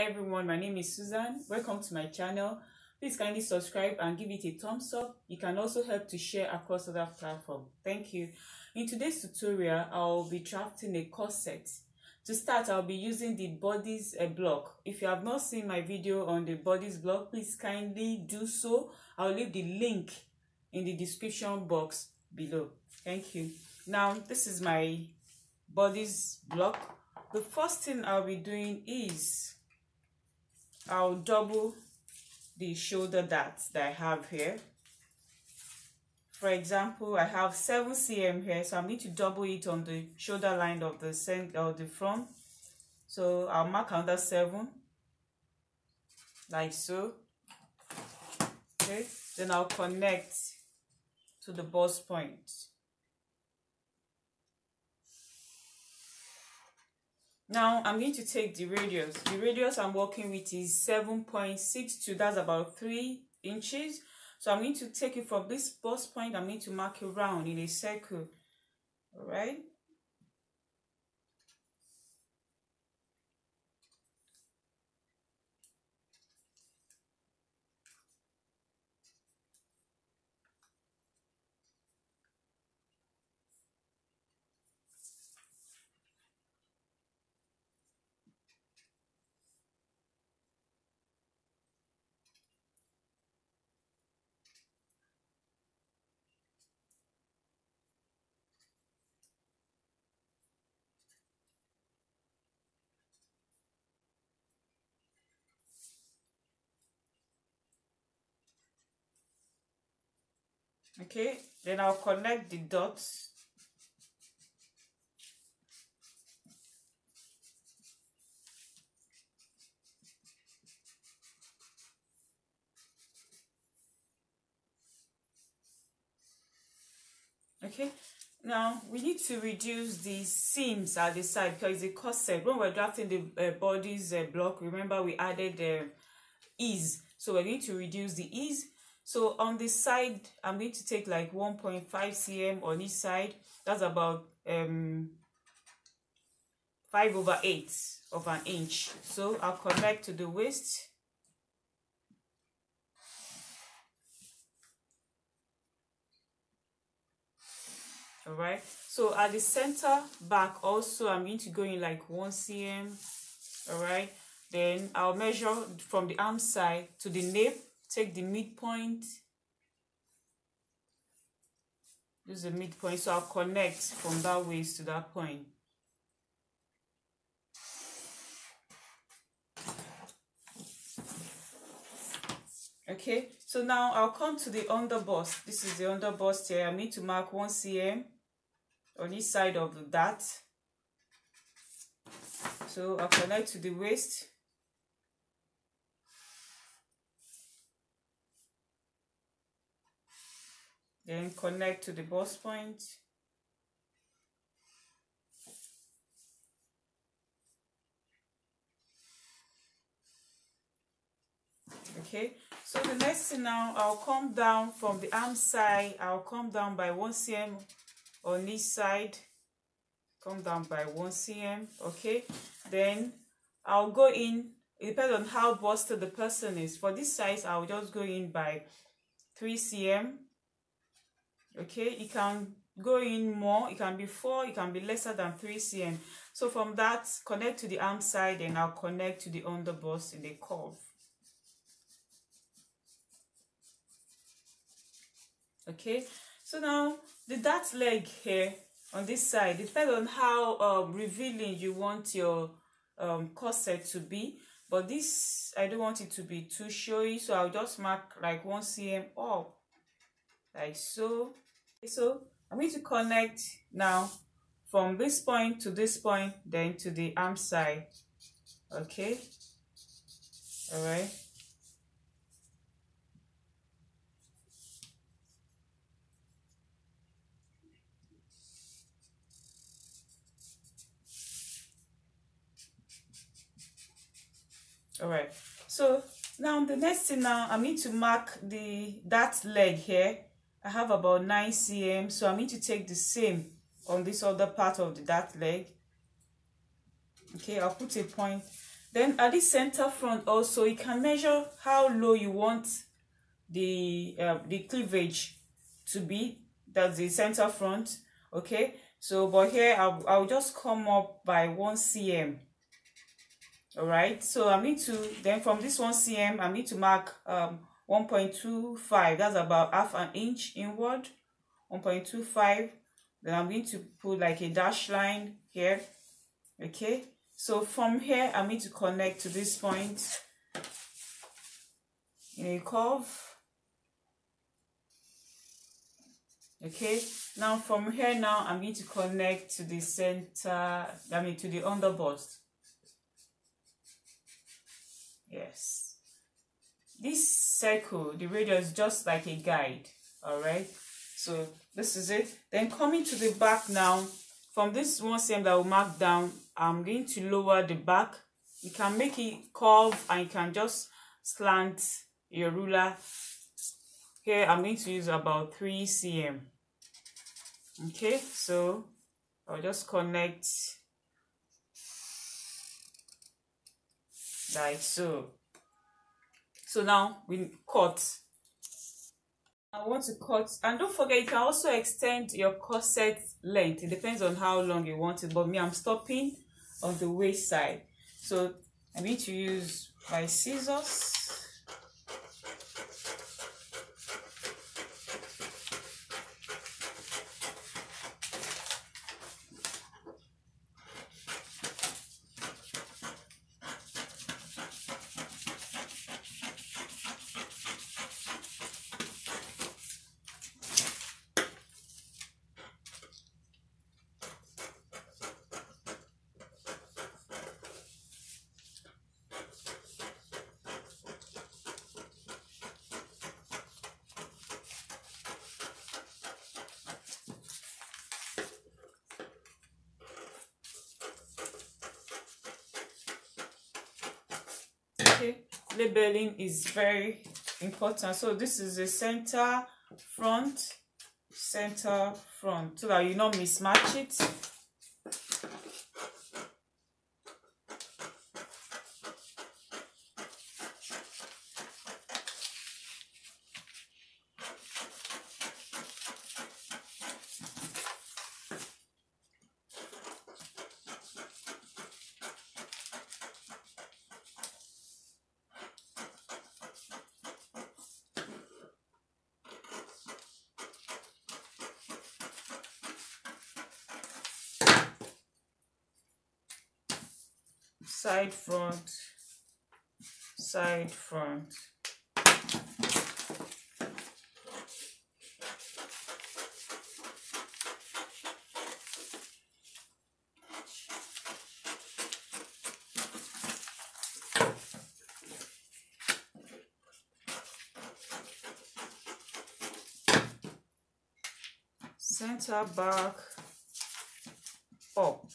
everyone, my name is Susan. Welcome to my channel. Please kindly subscribe and give it a thumbs up. You can also help to share across other platforms. Thank you. In today's tutorial, I'll be drafting a corset. To start, I'll be using the bodice block. If you have not seen my video on the bodice block, please kindly do so. I'll leave the link in the description box below. Thank you. Now, this is my bodice block. The first thing I'll be doing is I'll double the shoulder darts that I have here. For example, I have 7 cm here, so I'm going to double it on the shoulder line of the center or the front. So I'll mark another 7, like so. Okay, then I'll connect to the bust point. Now I'm going to take the radius. The radius I'm working with is 7.62. That's about 3 inches. So I'm going to take it from this bust point. I'm going to mark it round in a circle. All right. Okay, then I'll connect the dots. Okay, now we need to reduce the seams at the side because it's a corset. When we're drafting the bodice block, remember we added ease, so we're going to reduce the ease. So on this side, I'm going to take like 1.5 cm on each side. That's about 5/8 of an inch. So I'll connect to the waist. All right. So at the center back also, I'm going to go in like 1 cm. All right. Then I'll measure from the arm side to the nape. Take the midpoint. Use the midpoint, so I'll connect from that waist to that point. Okay, so now I'll come to the underbust. This is the underbust here. I need to mark 1 cm on each side of the dart. So I'll connect to the waist. Then connect to the bust point. Okay, so the next thing now, I'll come down from the arm side. I'll come down by 1 cm on each side. Come down by 1 cm. Okay, then I'll go in. It depends on how busted the person is. For this size, I'll just go in by 3 cm. Okay, you can go in more, it can be 4, it can be lesser than 3 cm. So from that, connect to the arm side and I'll connect to the underbust in the curve. Okay, so now the dart leg here on this side, it depends on how revealing you want your corset to be. But this, I don't want it to be too showy, so I'll just mark like 1 cm up. Like so. So I'm going to connect now from this point to this point, then to the arm side. Okay, all right. All right, so now the next thing, now I need to mark that leg here. I have about 9 cm, so I need to take the same on this other part of that leg. Okay, I'll put a point Then at the center front also, you can measure how low you want the cleavage to be. That's the center front. Okay, so but here I'll just come up by 1 cm. All right, so I need to, then from this 1 cm I need to mark 1.25. that's about half an inch inward. 1.25. Then I'm going to put like a dash line here. Okay, so from here I'm going to connect to this point in a curve. Okay, now from here, now I'm going to connect to the center, to the underbust. Yes, this circle, the radius is just like a guide. All right, so this is it. Then coming to the back now, from this 1 cm that will mark down, I'm going to lower the back. You can make it curve and you can just slant your ruler. Here I'm going to use about 3 cm. Okay, so I'll just connect like so. So now we cut. I want to cut, and don't forget you can also extend your corset length. It depends on how long you want it, but me, I'm stopping on the waist side. So I'm going to use my scissors. Okay, labeling is very important. So this is the center front, so that you not mismatch it. Side front, side front. Center, back, up.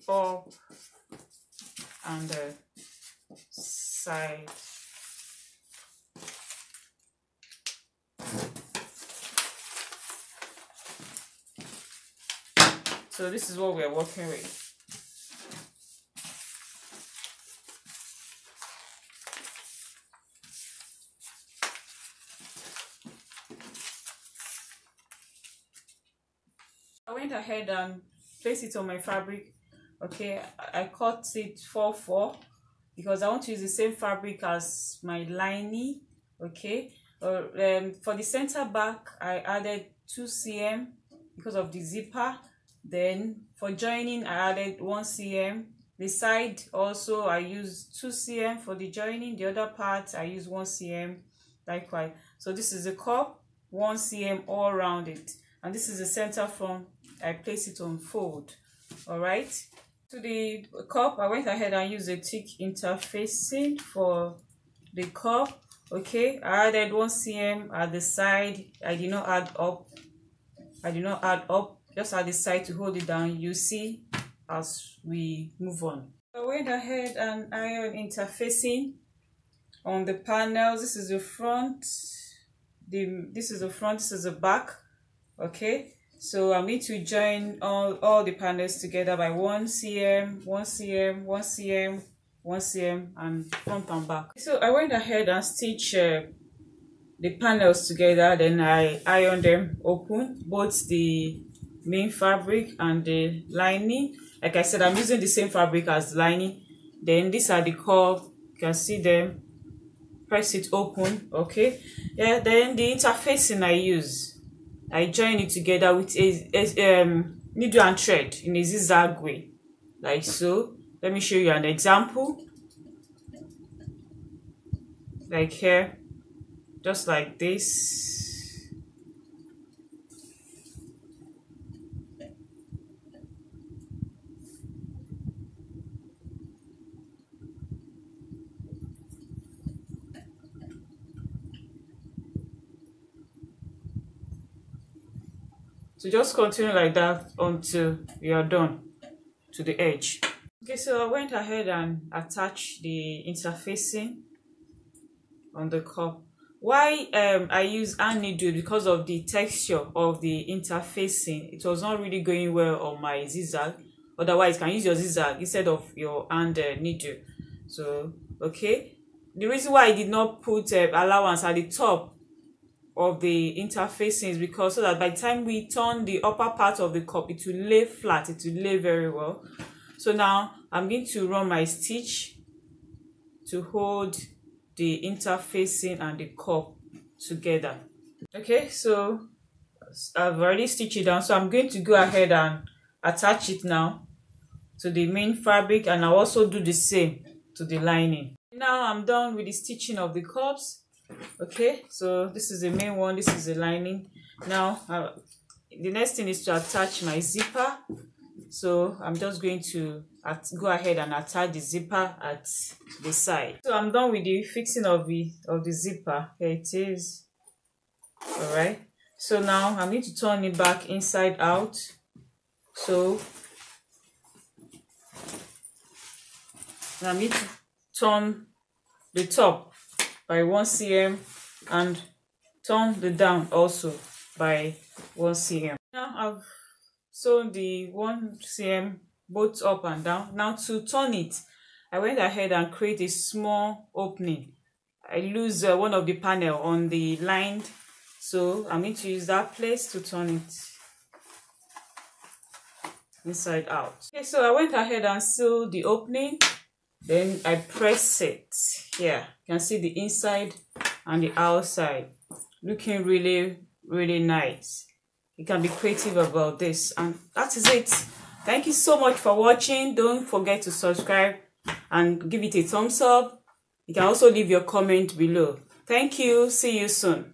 Up and the side. So this is what we are working with. I went ahead and placed it on my fabric. Okay, I cut it 4/4 because I want to use the same fabric as my lining. Okay, for the center back I added 2 cm because of the zipper. Then for joining I added 1 cm. The side also I used 2 cm for the joining. The other part I used 1 cm likewise. So this is the cup, 1 cm all around it, and this is the center front. I place it on fold. All right, to the cup I went ahead and used a thick interfacing for the cup. Okay, I added 1 cm at the side. I did not add up, just at the side to hold it down. You see as we move on. I went ahead and ironed interfacing on the panels. This is the front, this is the back. Okay, so I'm going to join all the panels together by 1 cm, 1 cm, 1 cm, 1 cm, and front and back. So I went ahead and stitched the panels together, then I ironed them open, both the main fabric and the lining. Like I said, I'm using the same fabric as the lining. Then these are the curve, you can see them. Press it open. Okay, yeah. Then the interfacing I join it together with a needle and thread in a zigzag way, like so. Let me show you an example, like here, just like this. So just continue like that until you are done to the edge. Okay, so I went ahead and attached the interfacing on the cup. Why I use hand needle? Because of the texture of the interfacing. It was not really going well on my zigzag. Otherwise, you can use your zigzag instead of your hand needle. So, okay. The reason why I did not put allowance at the top of the interfacing is because so that by the time we turn the upper part of the cup, it will lay flat, it will lay very well. So now I'm going to run my stitch to hold the interfacing and the cup together. Okay, so I've already stitched it down, so I'm going to go ahead and attach it now to the main fabric, and I'll also do the same to the lining. Now I'm done with the stitching of the cups. Okay, so this is the main one, this is the lining. Now the next thing is to attach my zipper. So I'm just going to go ahead and attach the zipper at the side. So I'm done with the fixing of the zipper. Here it is. All right, so now I'm going to turn it back inside out. So I'm going to turn the top by 1 cm and turn the down also by 1 cm. Now I've sewn the 1 cm both up and down. Now to turn it, I went ahead and create a small opening. I lose one of the panel on the lined, so I'm going to use that place to turn it inside out. Okay, so I went ahead and sewed the opening. Then I press it here. You can see the inside and the outside looking really, really nice. You can be creative about this, and that is it. Thank you so much for watching. Don't forget to subscribe and give it a thumbs up. You can also leave your comment below. Thank you. See you soon.